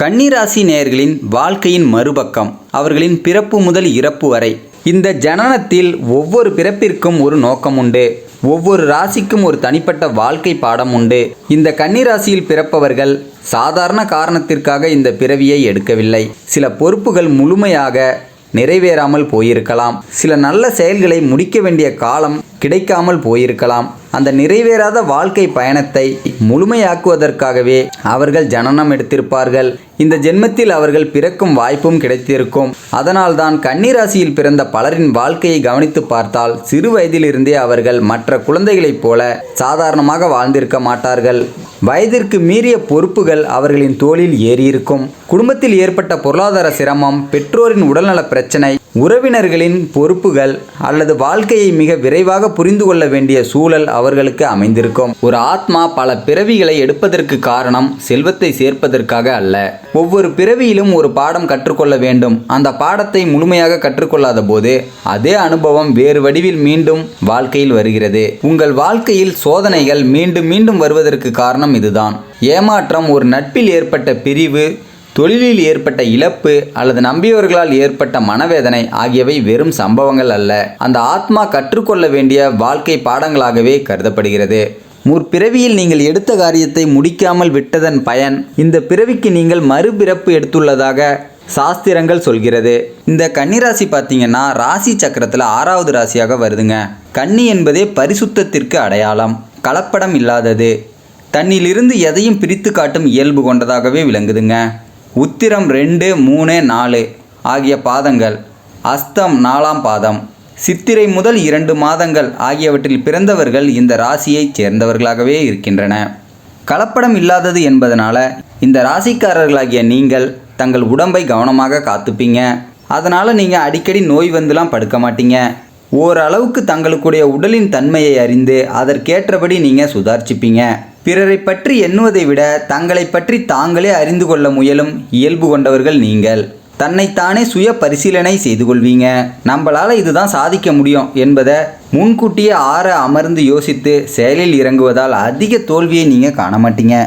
கன்னிராசி நேயர்களின் வாழ்க்கையின் மறுபக்கம், அவர்களின் பிறப்பு முதல் இறப்பு வரை. இந்த ஜனனத்தில் ஒவ்வொரு பிறப்பிற்கும் ஒரு நோக்கம் உண்டு. ஒவ்வொரு ராசிக்கும் ஒரு தனிப்பட்ட வாழ்க்கை பாடம் உண்டு. இந்த கன்னிராசியில் பிறப்பவர்கள் சாதாரண காரணத்திற்காக இந்த பிறவியை எடுக்கவில்லை. சில பொறுப்புகள் முழுமையாக நிறைவேறாமல் போயிருக்கலாம். சில நல்ல செயல்களை முடிக்க வேண்டிய காலம் கிடைக்காமல் போயிருக்கலாம். அந்த நிறைவேறாத வாழ்க்கை பயணத்தை முழுமையாக்குவதற்காகவே அவர்கள் ஜனனம் எடுத்திருப்பார்கள். இந்த ஜென்மத்தில் அவர்கள் பிறக்கும் வாய்ப்பும் கிடைத்திருக்கும். அதனால்தான் கன்னிராசியில் பிறந்த பலரின் வாழ்க்கையை கவனித்து பார்த்தால் சிறு வயதிலிருந்தே அவர்கள் மற்ற குழந்தைகளைப் போல சாதாரணமாக வாழ்ந்திருக்க மாட்டார்கள். வயதிற்கு மீறிய பொறுப்புகள் அவர்களின் தோளில் ஏறியிருக்கும். குடும்பத்தில் ஏற்பட்ட பொருளாதார சிரமம், பெற்றோரின் உடல்நல பிரச்சனை, உறவினர்களின் பொறுப்புகள் அல்லது வாழ்க்கையை மிக விரைவாக புரிந்து கொள்ள வேண்டிய சூழல் அவர்களுக்கு அமைந்திருக்கும். ஒரு ஆத்மா பல பிறவிகளை எடுப்பதற்கு காரணம் செல்வத்தை சேர்ப்பதற்காக அல்ல. ஒவ்வொரு பிறவியிலும் ஒரு பாடம் கற்றுக்கொள்ள வேண்டும். அந்த பாடத்தை முழுமையாக கற்றுக்கொள்ளாத போது அதே அனுபவம் வேறு வடிவில் மீண்டும் வாழ்க்கையில் வருகிறது. உங்கள் வாழ்க்கையில் சோதனைகள் மீண்டும் மீண்டும் வருவதற்கு காரணம் இதுதான். ஏமாற்றம், ஒரு நட்பில் ஏற்பட்ட பிரிவு, தொழிலில் ஏற்பட்ட இழப்பு அல்லது நம்பியவர்களால் ஏற்பட்ட மனவேதனை ஆகியவை வெறும் சம்பவங்கள் அல்ல. அந்த ஆத்மா கற்றுக்கொள்ள வேண்டிய வாழ்க்கை பாடங்களாகவே கருதப்படுகிறது. முற்பிறவியில் நீங்கள் எடுத்த காரியத்தை முடிக்காமல் விட்டதன் பயன் இந்த பிறவிக்கு நீங்கள் மறுபிறப்பு எடுத்துள்ளதாக சாஸ்திரங்கள் சொல்கிறது. இந்த கன்னிராசி பார்த்தீங்கன்னா ராசி சக்கரத்தில் 6வது ராசியாக வருதுங்க. கன்னி என்பதே பரிசுத்தத்திற்கு அடையாளம். கலப்படம் இல்லாதது, தன்னிலிருந்து எதையும் பிரித்து காட்டும் இயல்பு கொண்டதாகவே விளங்குதுங்க. உத்திரம் 2, 3, 4 ஆகிய பாதங்கள், அஸ்தம் 4ஆம் பாதம், சித்திரை முதல் 2 மாதங்கள் ஆகியவற்றில் பிறந்தவர்கள் இந்த ராசியைச் சேர்ந்தவர்களாகவே இருக்கின்றன. கலப்படம் இல்லாதது என்பதனால இந்த ராசிக்காரர்களாகிய நீங்கள் தங்கள் உடம்பை கவனமாக காத்துப்பீங்க. அதனால் நீங்கள் அடிக்கடி நோய் வந்துலாம் படுக்க மாட்டீங்க. ஓரளவுக்கு தங்களுக்குடைய உடலின் தன்மையை அறிந்து அதற்கேற்றபடி நீங்கள் சுதாரிச்சுப்பீங்க. பிறரை பற்றி எண்ணுவதை விட தங்களை பற்றி தாங்களே அறிந்து கொள்ள முயலும் இயல்பு கொண்டவர்கள் நீங்கள். தன்னைத்தானே சுய பரிசீலனை செய்து கொள்வீங்க. நம்மளால் இதுதான் சாதிக்க முடியும் என்பதை முன்கூட்டியே அமர்ந்து யோசித்து செயலில் இறங்குவதால் அதிக தோல்வியை நீங்கள் காண மாட்டீங்க.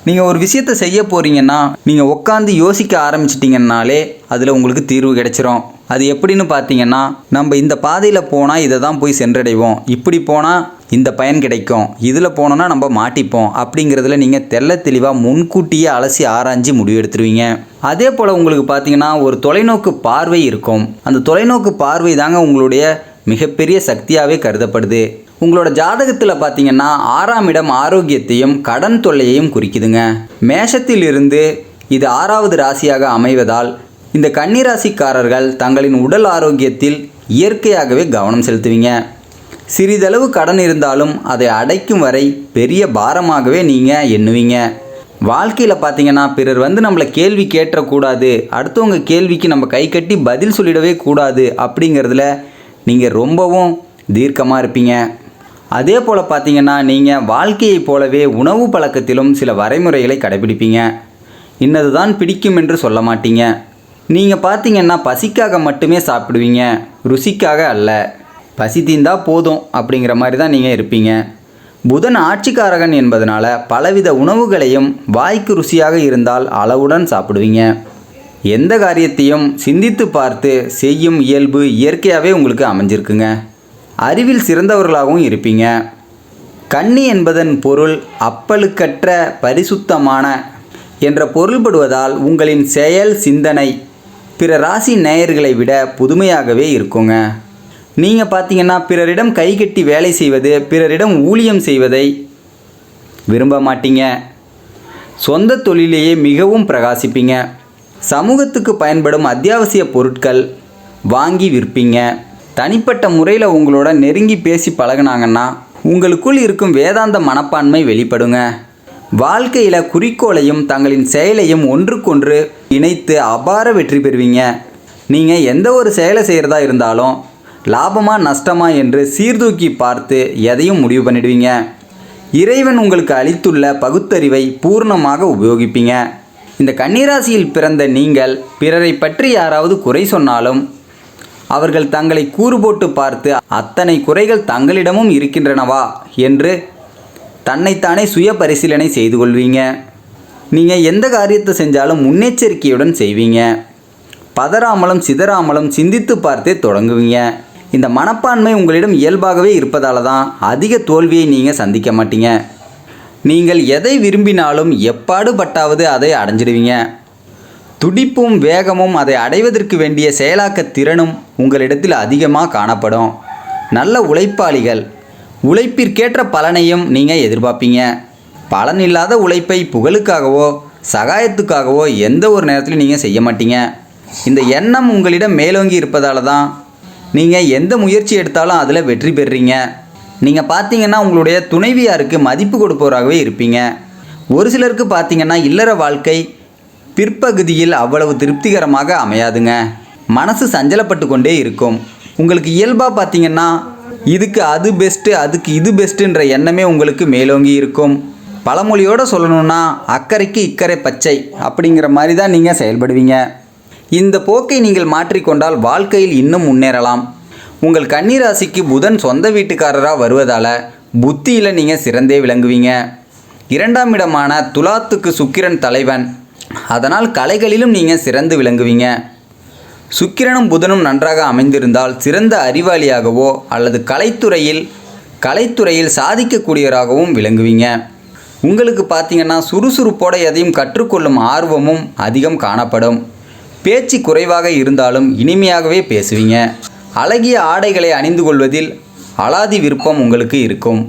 நீங்கள் ஒரு விஷயத்தை செய்ய போகிறீங்கன்னா நீங்கள் உட்காந்து யோசிக்க ஆரம்பிச்சிட்டிங்கன்னாலே அதில் உங்களுக்கு தீர்வு கிடைச்சிரும். அது எப்படின்னு பார்த்தீங்கன்னா, நம்ம இந்த பாதையில் போனால் இதை தான் போய் சென்றடைவோம், இப்படி போனால் இந்த பயன் கிடைக்கும், இதில் போனோன்னா நம்ம மாட்டிப்போம் அப்படிங்கிறதுல நீங்கள் தெள்ள தெளிவாக முன்கூட்டியே அலசி ஆராய்ஞ்சு முடிவு எடுத்துருவீங்க. அதே போல் உங்களுக்கு பார்த்தீங்கன்னா ஒரு தொலைநோக்கு பார்வை இருக்கும். அந்த தொலைநோக்கு பார்வை தாங்க உங்களுடைய மிகப்பெரிய சக்தியாகவே கருதப்படுது. உங்களோட ஜாதகத்தில் பார்த்தீங்கன்னா 6ஆம் இடம் ஆரோக்கியத்தையும் கடன் தொல்லையையும் குறிக்குதுங்க. மேஷத்தில் இருந்து இது 6வது ராசியாக அமைவதால் இந்த கன்னிராசிக்காரர்கள் தங்களின் உடல் ஆரோக்கியத்தில் இயற்கையாகவே கவனம் செலுத்துவீங்க. சிறிதளவு கடன் இருந்தாலும் அதை அடைக்கும் வரை பெரிய பாரமாகவே நீங்கள் எண்ணுவீங்க. வாழ்க்கையில் பார்த்தீங்கன்னா பிறர் நம்மளை கேள்வி கேட்டக்கூடாது, அடுத்தவங்க கேள்விக்கு நம்ம கை கட்டி பதில் சொல்லிடவே கூடாது அப்படிங்கிறதுல நீங்கள் ரொம்பவும் தீர்க்கமாக இருப்பீங்க. அதே போல் பார்த்தீங்கன்னா நீங்கள் வாழ்க்கையைப் போலவே உணவு பழக்கத்திலும் சில வரைமுறைகளை கடைபிடிப்பீங்க. இன்னது தான் பிடிக்கும் என்று சொல்ல மாட்டீங்க. நீங்கள் பார்த்தீங்கன்னா பசிக்காக மட்டுமே சாப்பிடுவீங்க, ருசிக்காக அல்ல. பசி தீந்தா போதும் அப்படிங்கிற மாதிரி தான் நீங்கள் இருப்பீங்க. புதன் ஆட்சிக்காரகன் என்பதனால பலவித உணவுகளையும் வாய்க்கு ருசியாக இருந்தால் அளவுடன் சாப்பிடுவீங்க. எந்த காரியத்தையும் சிந்தித்து பார்த்து செய்யும் இயல்பு இயற்கையாகவே உங்களுக்கு அமைஞ்சிருக்குங்க. அறிவில் சிறந்தவர்களாகவும் இருப்பீங்க. கன்னி என்பதன் பொருள் அப்பழுக்கற்ற பரிசுத்தமான என்ற பொருள்படுவதால் உங்களின் செயல் சிந்தனை பிற ராசி நேயர்களை விட புதுமையாகவே இருக்குங்க. நீங்கள் பார்த்தீங்கன்னா பிறரிடம் கைகட்டி வேலை செய்வது, பிறரிடம் ஊழியம் செய்வதை விரும்ப மாட்டீங்க. சொந்த தொழிலேயே மிகவும் பிரகாசிப்பீங்க. சமூகத்துக்கு பயன்படும் அத்தியாவசிய பொருட்கள் வாங்கி விற்பீங்க. தனிப்பட்ட முறையில் உங்களோட நெருங்கி பேசி பழகினாங்கன்னா உங்களுக்குள் இருக்கும் வேதாந்த மனப்பான்மை வெளிப்படுங்க. வாழ்க்கையில் குறிக்கோளையும் தங்களின் செயலையும் ஒன்றுக்கொன்று இணைத்து அபார வெற்றி பெறுவீங்க. நீங்கள் எந்த ஒரு செயலை செய்கிறதா இருந்தாலும் லாபமா நஷ்டமா என்று சீர்தூக்கி பார்த்து எதையும் முடிவு பண்ணிடுவீங்க. இறைவன் உங்களுக்கு அளித்துள்ள பகுத்தறிவை பூர்ணமாக உபயோகிப்பீங்க. இந்த கன்னிராசியில் பிறந்த நீங்கள் பிறரை பற்றி யாராவது குறை சொன்னாலும் அவர்கள் தங்களை கூறு போட்டு பார்த்து அத்தனை குறைகள் தங்களிடமும் இருக்கின்றனவா என்று தன்னைத்தானே சுய பரிசீலனை செய்து கொள்வீங்க. நீங்கள் எந்த காரியத்தை செஞ்சாலும் முன்னெச்சரிக்கையுடன் செய்வீங்க. பதறாமலும் சிதறாமலும் சிந்தித்து பார்த்தே தொடங்குவீங்க. இந்த மனப்பான்மை உங்களிடம் இயல்பாகவே இருப்பதால தான் அதிக தோல்வியை நீங்கள் சந்திக்க மாட்டீங்க. நீங்கள் எதை விரும்பினாலும் எப்பாடுபட்டாவது அதை அடைஞ்சிடுவீங்க. துடிப்பும் வேகமும் அதை அடைவதற்கு வேண்டிய செயலாக்க திறனும் உங்களிடத்தில் அதிகமாக காணப்படும். நல்ல உழைப்பாளிகள். உழைப்பிற்கேற்ற பலனையும் நீங்கள் எதிர்பார்ப்பீங்க. பலன் இல்லாத உழைப்பை புகழுக்காகவோ சகாயத்துக்காகவோ எந்த ஒரு நேரத்திலும் நீங்கள் செய்ய மாட்டீங்க. இந்த எண்ணம் உங்களிடம் மேலோங்கி இருப்பதால தான் நீங்கள் எந்த முயற்சி எடுத்தாலும் அதில் வெற்றி பெறுறீங்க. நீங்கள் பார்த்தீங்கன்னா உங்களுடைய துணைவியாருக்கு மதிப்பு கொடுப்பவராகவே இருப்பீங்க. ஒரு சிலருக்கு பார்த்தீங்கன்னா இல்லற வாழ்க்கை பிற்பகுதியில் அவ்வளவு திருப்திகரமாக அமையாதுங்க. மனசு சஞ்சலப்பட்டு கொண்டே இருக்கும். உங்களுக்கு இயல்பாக பார்த்தீங்கன்னா இதுக்கு அது பெஸ்ட்டு, அதுக்கு இது பெஸ்ட்டுன்ற எண்ணமே உங்களுக்கு மேலோங்கி இருக்கும். பழமொழியோடு சொல்லணும்னா அக்கறைக்கு இக்கரை பச்சை அப்படிங்கிற மாதிரி தான் நீங்கள் செயல்படுவீங்க. இந்த போக்கை நீங்கள் மாற்றிக்கொண்டால் வாழ்க்கையில் இன்னும் முன்னேறலாம். உங்கள் கன்னி ராசிக்கு புதன் சொந்த வீட்டுக்காரராக வருவதால் புத்தியில் நீங்கள் சிறந்தே விளங்குவீங்க. 2ஆம் இடமான துலாத்துக்கு சுக்கிரன் தலைவன். அதனால் கலைகளிலும் நீங்கள் சிறந்து விளங்குவீங்க. சுக்கிரனும் புதனும் நன்றாக அமைந்திருந்தால் சிறந்த அறிவாளியாகவோ அல்லது கலைத்துறையில் சாதிக்கக்கூடியவராகவும் விளங்குவீங்க. உங்களுக்கு பார்த்தீங்கன்னா சுறுசுறுப்போட எதையும் கற்றுக்கொள்ளும் ஆர்வமும் அதிகம் காணப்படும். பேச்சு குறைவாக இருந்தாலும் இனிமையாகவே பேசுவீங்க. அழகிய ஆடைகளை அணிந்து கொள்வதில் அலாதி விருப்பம் உங்களுக்கு இருக்கும்.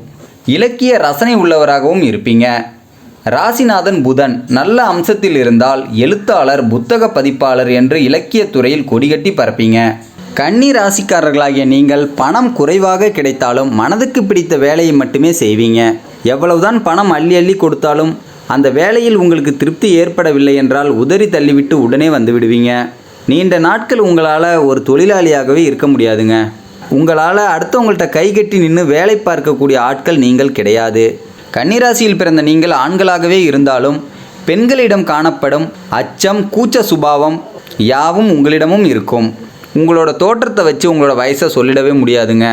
இலக்கிய ரசனை உள்ளவராகவும் இருப்பீங்க. ராசிநாதன் புதன் நல்ல அம்சத்தில் இருந்தால் எழுத்தாளர், புத்தக பதிப்பாளர் என்று இலக்கிய துறையில் கொடிகட்டி பரப்பீங்க. கன்னி ராசிக்காரர்களாகிய நீங்கள் பணம் குறைவாக கிடைத்தாலும் மனதுக்கு பிடித்த வேலையை மட்டுமே செய்வீங்க. எவ்வளவுதான் பணம் அள்ளி அள்ளி கொடுத்தாலும் அந்த வேலையில் உங்களுக்கு திருப்தி ஏற்படவில்லை என்றால் உதறி தள்ளிவிட்டு உடனே வந்து விடுவீங்க. நீண்ட நாட்கள் உங்களால் ஒரு தொழிலாளியாகவே இருக்க முடியாதுங்க. உங்களால் அடுத்தவங்கள்ட்ட கைகட்டி நின்று வேலை பார்க்கக்கூடிய ஆட்கள் நீங்கள் கிடையாது. கன்னிராசியில் பிறந்த நீங்கள் ஆண்களாகவே இருந்தாலும் பெண்களிடம் காணப்படும் அச்சம், கூச்ச சுபாவம் யாவும் உங்களிடமும் இருக்கும். உங்களோட தோற்றத்தை வச்சு உங்களோட வயசை சொல்லிடவே முடியாதுங்க.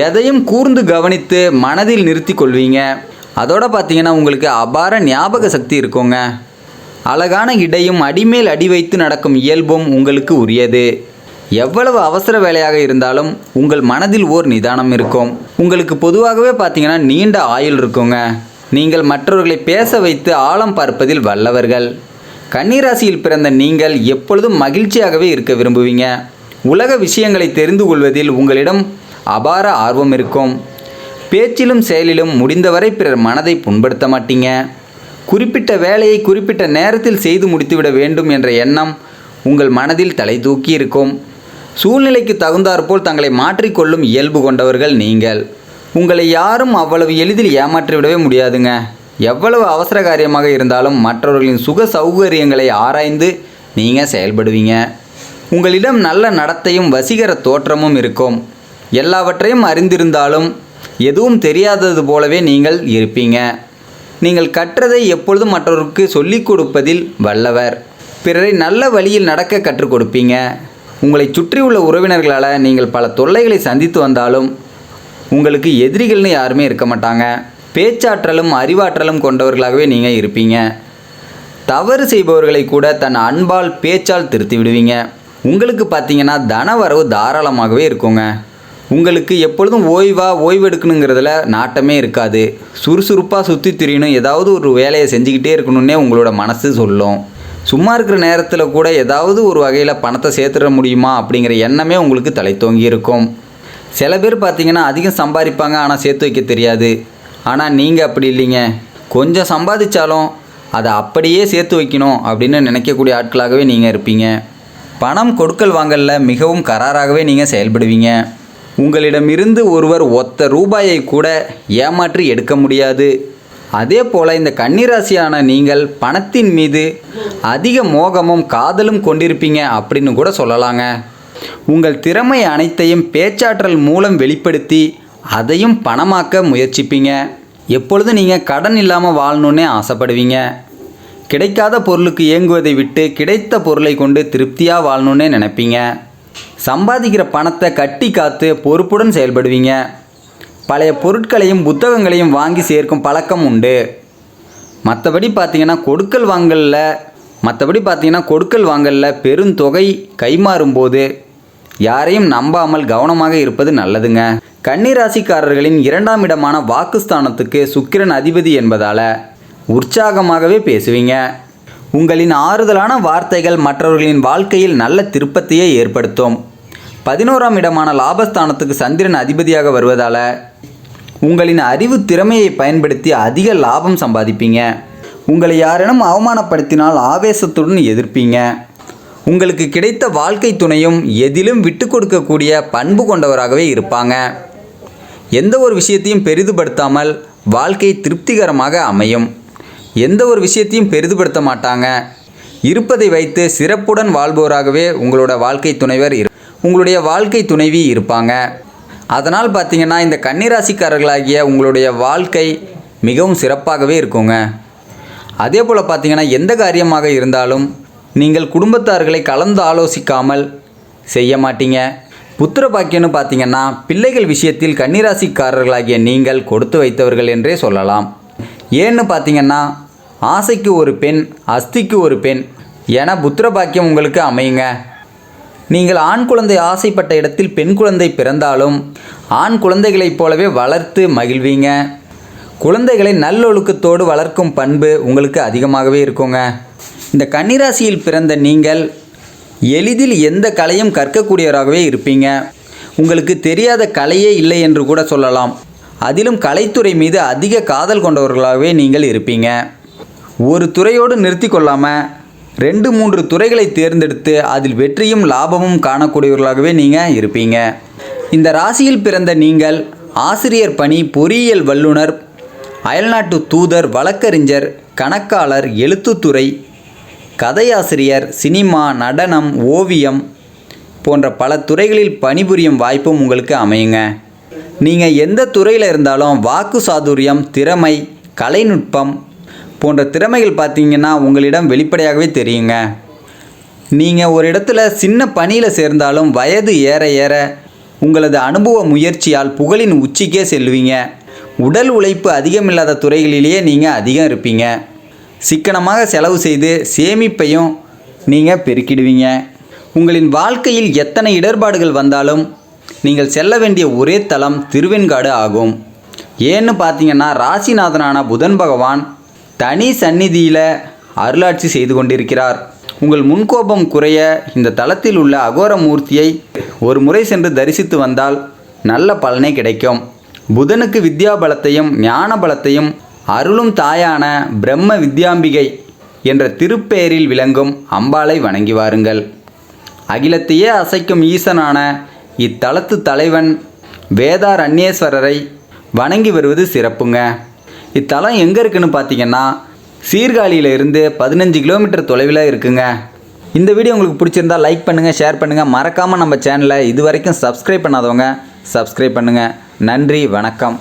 எதையும் கூர்ந்து கவனித்து மனதில் நிறுத்தி கொள்வீங்க. அதோட பார்த்தீங்கன்னா உங்களுக்கு அபார ஞாபக சக்தி இருக்குங்க. அழகான இடையும் அடிமேல் அடி வைத்து நடக்கும் இயல்பும் உங்களுக்கு உரியது. எவ்வளவு அவசர வேலையாக இருந்தாலும் உங்கள் மனதில் ஓர் நிதானம் இருக்கும். உங்களுக்கு பொதுவாகவே பார்த்தீங்கன்னா நீண்ட ஆயுள் இருக்குங்க. நீங்கள் மற்றவர்களை பேச வைத்து ஆழம் பார்ப்பதில் வல்லவர்கள். கன்னிராசியில் பிறந்த நீங்கள் எப்பொழுதும் மகிழ்ச்சியாகவே இருக்க விரும்புவீங்க. உலக விஷயங்களை தெரிந்து கொள்வதில் உங்களிடம் அபார ஆர்வம் இருக்கும். பேச்சிலும் செயலிலும் முடிந்தவரை பிறர் மனதை புண்படுத்த மாட்டீங்க. குறிப்பிட்ட வேலையை குறிப்பிட்ட நேரத்தில் செய்து முடித்துவிட வேண்டும் என்ற எண்ணம் உங்கள் மனதில் தலை தூக்கி இருக்கும். சூழ்நிலைக்கு தகுந்தாற்போல் தங்களை மாற்றிக்கொள்ளும் இயல்பு கொண்டவர்கள் நீங்கள். உங்களை யாரும் அவ்வளவு எளிதில் ஏமாற்றிவிடவே முடியாதுங்க. எவ்வளவு அவசர காரியமாக இருந்தாலும் மற்றவர்களின் சுக சௌகரியங்களை ஆராய்ந்து நீங்கள் செயல்படுவீங்க. உங்களிடம் நல்ல நடத்தையும் வசீகர தோற்றமும் இருக்கும். எல்லாவற்றையும் அறிந்திருந்தாலும் எதுவும் தெரியாதது போலவே நீங்கள் இருப்பீங்க. நீங்கள் கற்றதை எப்பொழுதும் மற்றவருக்கு சொல்லிக் கொடுப்பதில் வல்லவர். பிறரை நல்ல வழியில் நடக்க கற்றுக் கொடுப்பீங்க. உங்களை சுற்றியுள்ள உறவினர்களால் நீங்கள் பல தொல்லைகளை சந்தித்து வந்தாலும் உங்களுக்கு எதிரிகள்னு யாருமே இருக்க மாட்டாங்க. பேச்சாற்றலும் அறிவாற்றலும் கொண்டவர்களாகவே நீங்கள் இருப்பீங்க. தவறு செய்பவர்களை கூட தன் அன்பால் பேச்சால் திருத்தி விடுவீங்க. உங்களுக்கு பார்த்தீங்கன்னா தனவரவு தாராளமாகவே இருக்குங்க. உங்களுக்கு எப்பொழுதும் ஓய்வெடுக்கணுங்கிறதுல நாட்டமே இருக்காது. சுறுசுறுப்பாக சுற்றி திரியணும், ஏதாவது ஒரு வேலையை செஞ்சுக்கிட்டே இருக்கணுன்னே உங்களோட மனசு சொல்லும். சும்மா இருக்கிற நேரத்தில் கூட ஏதாவது ஒரு வகையில் பணத்தை சேர்த்துட முடியுமா அப்படிங்கிற எண்ணமே உங்களுக்கு தலை தோங்கி இருக்கும். சில பேர் பார்த்தீங்கன்னா அதிகம் சம்பாதிப்பாங்க, ஆனால் சேர்த்து வைக்க தெரியாது. ஆனால் நீங்கள் அப்படி இல்லைங்க. கொஞ்சம் சம்பாதிச்சாலும் அதை அப்படியே சேர்த்து வைக்கணும் அப்படின்னு நினைக்கக்கூடிய ஆட்களாகவே நீங்கள் இருப்பீங்க. பணம் கொடுக்கல் வாங்கலில் மிகவும் கராராகவே நீங்கள் செயல்படுவீங்க. உங்களிடமிருந்து ஒருவர் ஒத்த ரூபாயை கூட ஏமாற்றி எடுக்க முடியாது. அதே போல் இந்த கன்னிராசியான நீங்கள் பணத்தின் மீது அதிக மோகமும் காதலும் கொண்டிருப்பீங்க அப்படின்னு கூட சொல்லலாங்க. உங்கள் திறமை அனைத்தையும் பேச்சாற்றல் மூலம் வெளிப்படுத்தி அதையும் பணமாக்க முயற்சிப்பீங்க. எப்பொழுதும் நீங்கள் கடன் இல்லாமல் வாழணுன்னே ஆசைப்படுவீங்க. கிடைக்காத பொருளுக்கு ஏங்குவதை விட்டு கிடைத்த பொருளை கொண்டு திருப்தியாக வாழணுன்னே நினைப்பீங்க. சம்பாதிக்கிற பணத்தை கட்டி காத்து பொறுப்புடன் செயல்படுவீங்க. பழைய பொருட்களையும் புத்தகங்களையும் வாங்கி சேர்க்கும் பழக்கம் உண்டு. மற்றபடி பார்த்தீங்கன்னா கொடுக்கல் வாங்கலில் பெருந்தொகை கைமாறும்போது யாரையும் நம்பாமல் கவனமாக இருப்பது நல்லதுங்க. கன்னிராசிக்காரர்களின் 2ஆம் இடமான வாக்குஸ்தானத்துக்கு சுக்கிரன் அதிபதி என்பதால் உற்சாகமாகவே பேசுவீங்க. உங்களின் ஆறுதலான வார்த்தைகள் மற்றவர்களின் வாழ்க்கையில் நல்ல திருப்பத்தையே ஏற்படுத்தும். 11ஆம் இடமான லாபஸ்தானத்துக்கு சந்திரன் அதிபதியாக வருவதால் உங்களின் அறிவு திறமையை பயன்படுத்தி அதிக லாபம் சம்பாதிப்பீங்க. உங்களை யாரேனும் அவமானப்படுத்தினால் ஆவேசத்துடன் எதிர்ப்பீங்க. உங்களுக்கு கிடைத்த வாழ்க்கை துணையும் எதிலும் விட்டு கொடுக்கக்கூடிய பண்பு கொண்டவராகவே இருப்பாங்க. எந்த ஒரு விஷயத்தையும் பெரிதுபடுத்தாமல் வாழ்க்கை திருப்திகரமாக அமையும். எந்த ஒரு விஷயத்தையும் பெரிதுபடுத்த மாட்டாங்க. இருப்பதை வைத்து சிறப்புடன் வாழ்பவராகவே உங்களுடைய வாழ்க்கை துணைவி இருப்பாங்க. அதனால் பார்த்தீங்கன்னா இந்த கன்னிராசிக்காரர்களாகிய உங்களுடைய வாழ்க்கை மிகவும் சிறப்பாகவே இருக்குங்க. அதே போல் பார்த்தீங்கன்னா எந்த காரியமாக இருந்தாலும் நீங்கள் குடும்பத்தார்களை கலந்து ஆலோசிக்காமல் செய்ய மாட்டீங்க. புத்திர பாக்கியம்னு பார்த்தீங்கன்னா பிள்ளைகள் விஷயத்தில் கன்னிராசிக்காரர்களாகிய நீங்கள் கொடுத்து வைத்தவர்கள் என்றே சொல்லலாம். ஏன்னு பார்த்தீங்கன்னா ஆசைக்கு ஒரு பெண் அஸ்திக்கு ஒரு பெண் என புத்திர பாக்கியம் உங்களுக்கு அமையுங்க. நீங்கள் ஆண் குழந்தை ஆசைப்பட்ட இடத்தில் பெண் குழந்தை பிறந்தாலும் ஆண் குழந்தைகளைப் போலவே வளர்த்து மகிழ்வீங்க. குழந்தைகளை நல்லொழுக்கத்தோடு வளர்க்கும் பண்பு உங்களுக்கு அதிகமாகவே இருக்குங்க. இந்த கன்னிராசியில் பிறந்த நீங்கள் எளிதில் எந்த கலையும் கற்கக்கூடியவராகவே இருப்பீங்க. உங்களுக்கு தெரியாத கலையே இல்லை என்று கூட சொல்லலாம். அதிலும் கலைத்துறை மீது அதிக காதல் கொண்டவர்களாகவே நீங்கள் இருப்பீங்க. ஒரு துறையோடு நிறுத்தி கொள்ளாமல் 2-3 துறைகளை தேர்ந்தெடுத்து அதில் வெற்றியும் லாபமும் காணக்கூடியவர்களாகவே நீங்கள் இருப்பீங்க. இந்த ராசியில் பிறந்த நீங்கள் ஆசிரியர் பணி, பொறியியல் வல்லுனர், அயல்நாட்டு தூதர், வழக்கறிஞர், கணக்காளர், எழுத்துத்துறை, கதையாசிரியர், சினிமா, நடனம், ஓவியம் போன்ற பல துறைகளில் பணிபுரியும் வாய்ப்பும் உங்களுக்கு அமையுங்க. நீங்கள் எந்த துறையில் இருந்தாலும் வாக்கு சாதுரியம், திறமை, கலைநுட்பம் போன்ற திறமைகள் பார்த்தீங்கன்னா உங்களிடம் வெளிப்படையாகவே தெரியுங்க. நீங்கள் ஒரு இடத்துல சின்ன பணியில் சேர்ந்தாலும் வயது ஏற ஏற உங்களது அனுபவ முயற்சியால் புகழின் உச்சிக்கே செல்வீங்க. உடல் உழைப்பு அதிகமில்லாத துறைகளிலேயே நீங்கள் அதிகம் இருப்பீங்க. சிக்கனமாக செலவு செய்து சேமிப்பையும் நீங்கள் பெருக்கிடுவீங்க. உங்களின் வாழ்க்கையில் எத்தனை இடர்பாடுகள் வந்தாலும் நீங்கள் செல்ல வேண்டிய ஒரே தலம் திருவெண்காடு ஆகும். ஏன்னு பார்த்தீங்கன்னா ராசிநாதனான புதன் பகவான் தனி சந்நிதியில் அருளாட்சி செய்து கொண்டிருக்கிறார். உங்கள் முன்கோபம் குறைய இந்த தலத்தில் உள்ள அகோரமூர்த்தியை ஒரு முறை சென்று தரிசித்து வந்தால் நல்ல பலனே கிடைக்கும். புதனுக்கு வித்யா பலத்தையும் ஞான பலத்தையும் அருளும் தாயான பிரம்ம வித்யாம்பிகை என்ற திருப்பெயரில் விளங்கும் அம்பாளை வணங்கி வாருங்கள். அகிலத்தையே அசைக்கும் ஈசனான இத்தலத்து தலைவன் வேதாரண்யேஸ்வரரை வணங்கி வருவது சிறப்புங்க. இத்தலம் எங்கே இருக்குன்னு பார்த்தீங்கன்னா சீர்காழியில் இருந்து 15 கிலோமீட்டர் தொலைவில் இருக்குங்க. இந்த வீடியோ உங்களுக்கு பிடிச்சிருந்தால் லைக் பண்ணுங்கள், ஷேர் பண்ணுங்கள். மறக்காமல் நம்ம சேனலை இது வரைக்கும் சப்ஸ்கிரைப் பண்ணாதவங்க சப்ஸ்கிரைப் பண்ணுங்கள். நன்றி, வணக்கம்.